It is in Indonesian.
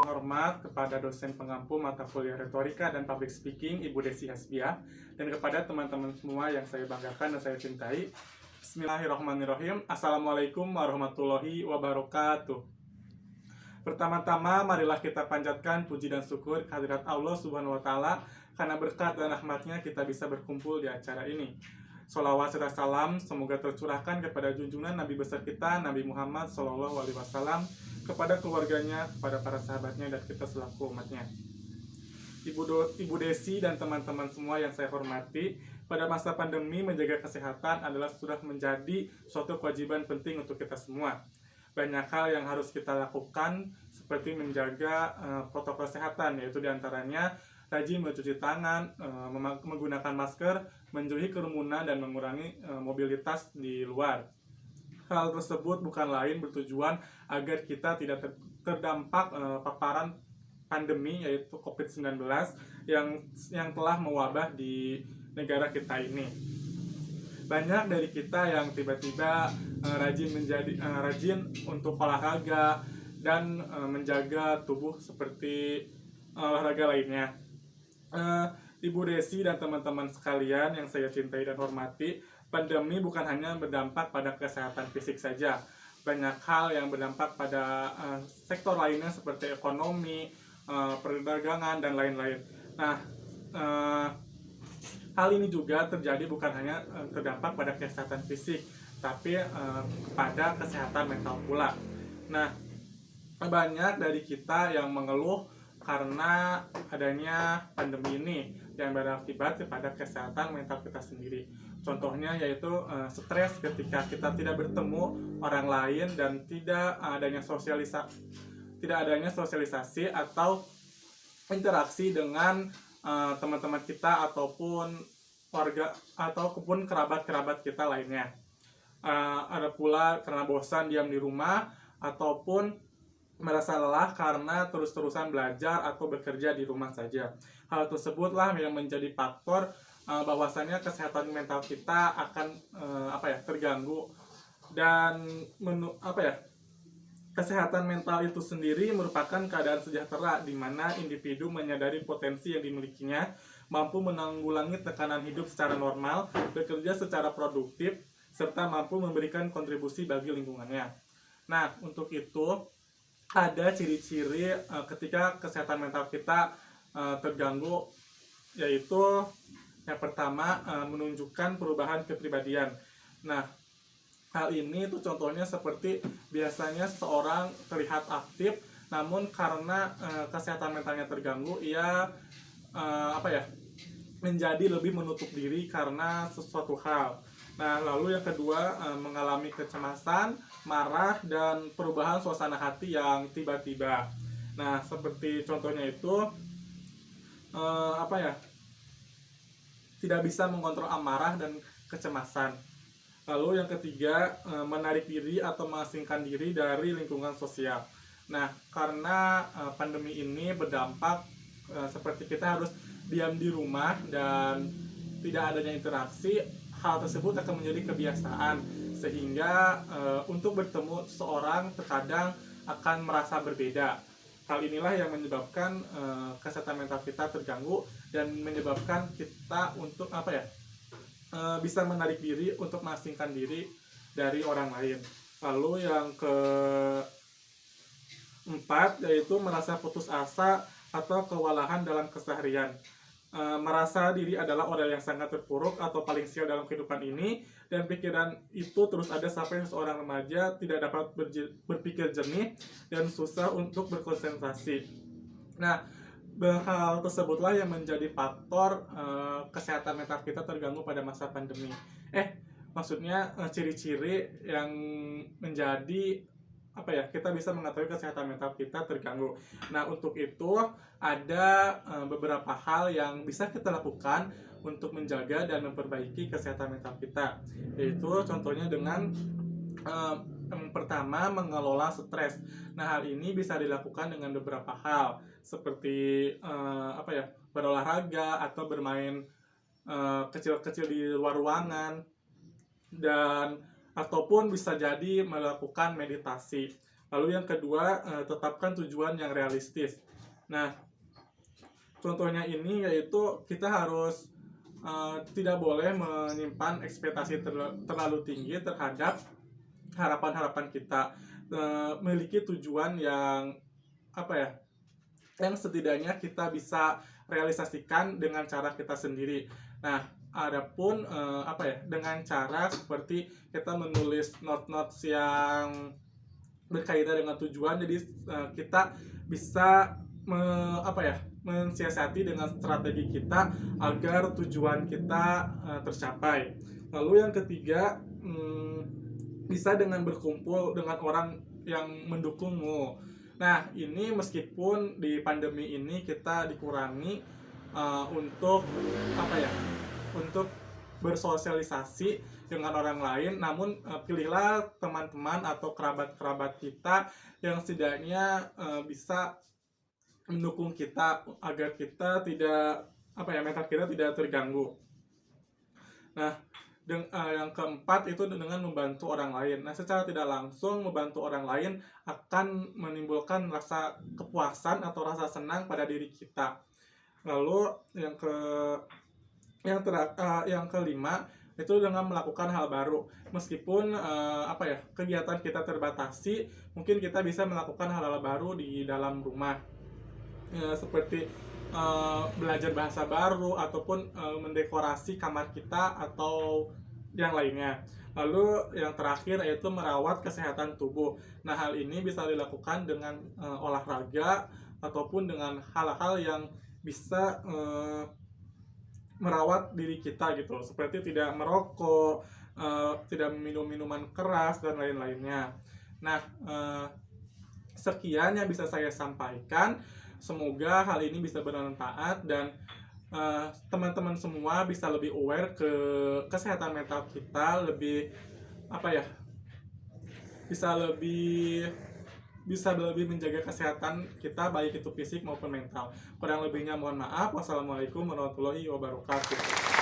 hormat kepada dosen pengampu mata kuliah retorika dan public speaking Ibu Desi Hasbiah, dan kepada teman-teman semua yang saya banggakan dan saya cintai. Bismillahirrahmanirrahim. Assalamualaikum warahmatullahi wabarakatuh. Pertama-tama marilah kita panjatkan puji dan syukur kehadirat Allah Subhanahu wa Ta'ala, karena berkat dan rahmatnya kita bisa berkumpul di acara ini. Sholawat serta salam semoga tercurahkan kepada junjungan Nabi besar kita, Nabi Muhammad SAW, kepada keluarganya, kepada para sahabatnya, dan kita selaku umatnya. Ibu Desi dan teman-teman semua yang saya hormati, pada masa pandemi menjaga kesehatan adalah sudah menjadi suatu kewajiban penting untuk kita semua. Banyak hal yang harus kita lakukan, seperti menjaga protokol kesehatan, yaitu diantaranya rajin mencuci tangan, menggunakan masker, menjauhi kerumunan, dan mengurangi mobilitas di luar. Hal tersebut bukan lain bertujuan agar kita tidak terdampak paparan pandemi, yaitu COVID-19 yang telah mewabah di negara kita ini. Banyak dari kita yang tiba-tiba rajin untuk olahraga dan menjaga tubuh seperti olahraga lainnya. Ibu Desi dan teman-teman sekalian yang saya cintai dan hormati, pandemi bukan hanya berdampak pada kesehatan fisik saja. Banyak hal yang berdampak pada sektor lainnya seperti ekonomi, perdagangan, dan lain-lain. Nah, hal ini juga terjadi bukan hanya terdampak pada kesehatan fisik, tapi pada kesehatan mental pula. Nah, banyak dari kita yang mengeluh karena adanya pandemi ini yang berakibat kepada kesehatan mental kita sendiri. Contohnya yaitu stres ketika kita tidak bertemu orang lain dan tidak adanya sosialisasi atau interaksi dengan teman-teman kita ataupun warga ataupun kerabat-kerabat kita lainnya. Ada pula karena bosan diam di rumah ataupun merasa lelah karena terus-terusan belajar atau bekerja di rumah saja. Hal tersebutlah yang menjadi faktor bahwasannya kesehatan mental kita akan terganggu, dan kesehatan mental itu sendiri merupakan keadaan sejahtera di mana individu menyadari potensi yang dimilikinya, mampu menanggulangi tekanan hidup secara normal, bekerja secara produktif, serta mampu memberikan kontribusi bagi lingkungannya. Nah, untuk itu ada ciri-ciri ketika kesehatan mental kita terganggu, yaitu yang pertama menunjukkan perubahan kepribadian. Nah, hal ini tuh contohnya seperti biasanya seseorang terlihat aktif, namun karena kesehatan mentalnya terganggu, ia menjadi lebih menutup diri karena sesuatu hal. Nah, lalu yang kedua, mengalami kecemasan, marah, dan perubahan suasana hati yang tiba-tiba. Nah, seperti contohnya itu tidak bisa mengontrol amarah dan kecemasan. Lalu yang ketiga, menarik diri atau mengasingkan diri dari lingkungan sosial. Nah, karena pandemi ini berdampak seperti kita harus diam di rumah dan tidak adanya interaksi, hal tersebut akan menjadi kebiasaan, sehingga untuk bertemu seseorang terkadang akan merasa berbeda. Hal inilah yang menyebabkan kesehatan mental kita terganggu dan menyebabkan kita untuk bisa menarik diri untuk mengasingkan diri dari orang lain. Lalu yang keempat yaitu merasa putus asa atau kewalahan dalam keseharian. Merasa diri adalah orang yang sangat terpuruk atau paling sial dalam kehidupan ini, dan pikiran itu terus ada sampai seorang remaja tidak dapat berpikir jernih dan susah untuk berkonsentrasi. Nah, hal tersebutlah yang menjadi faktor kesehatan mental kita terganggu pada masa pandemi. Maksudnya ciri-ciri yang menjadi kita bisa mengetahui kesehatan mental kita terganggu. Nah, untuk itu ada beberapa hal yang bisa kita lakukan untuk menjaga dan memperbaiki kesehatan mental kita, yaitu contohnya dengan yang pertama, mengelola stres. Nah, hal ini bisa dilakukan dengan beberapa hal, seperti berolahraga atau bermain kecil-kecil di luar ruangan, dan ataupun bisa jadi melakukan meditasi. Lalu yang kedua, tetapkan tujuan yang realistis. Nah, contohnya ini yaitu kita harus tidak boleh menyimpan ekspektasi terlalu tinggi terhadap harapan-harapan kita. Memiliki tujuan yang apa ya, yang setidaknya kita bisa realisasikan dengan cara kita sendiri. Nah, adapun apa ya, dengan cara seperti kita menulis notes-notes yang berkaitan dengan tujuan, jadi kita bisa apa ya, mensiasati dengan strategi kita agar tujuan kita tercapai. Lalu yang ketiga, bisa dengan berkumpul dengan orang yang mendukungmu. Nah, ini meskipun di pandemi ini kita dikurangi untuk apa ya, untuk bersosialisasi dengan orang lain, namun pilihlah teman-teman atau kerabat-kerabat kita yang setidaknya bisa mendukung kita agar kita tidak apa ya, mental kita tidak terganggu. Nah, yang keempat itu dengan membantu orang lain. Nah, secara tidak langsung membantu orang lain akan menimbulkan rasa kepuasan atau rasa senang pada diri kita. Lalu yang kelima itu dengan melakukan hal baru. Meskipun apa ya, kegiatan kita terbatasi, mungkin kita bisa melakukan hal-hal baru di dalam rumah. Seperti belajar bahasa baru ataupun mendekorasi kamar kita atau yang lainnya. Lalu yang terakhir yaitu merawat kesehatan tubuh. Nah, hal ini bisa dilakukan dengan olahraga ataupun dengan hal-hal yang bisa merawat diri kita gitu, seperti tidak merokok, tidak minum minuman keras dan lain-lainnya. Nah, sekian yang bisa saya sampaikan. Semoga hal ini bisa bermanfaat dan teman-teman semua bisa lebih aware ke kesehatan mental kita, lebih apa ya, bisa lebih menjaga kesehatan kita, baik itu fisik maupun mental. Kurang lebihnya mohon maaf. Wassalamualaikum warahmatullahi wabarakatuh.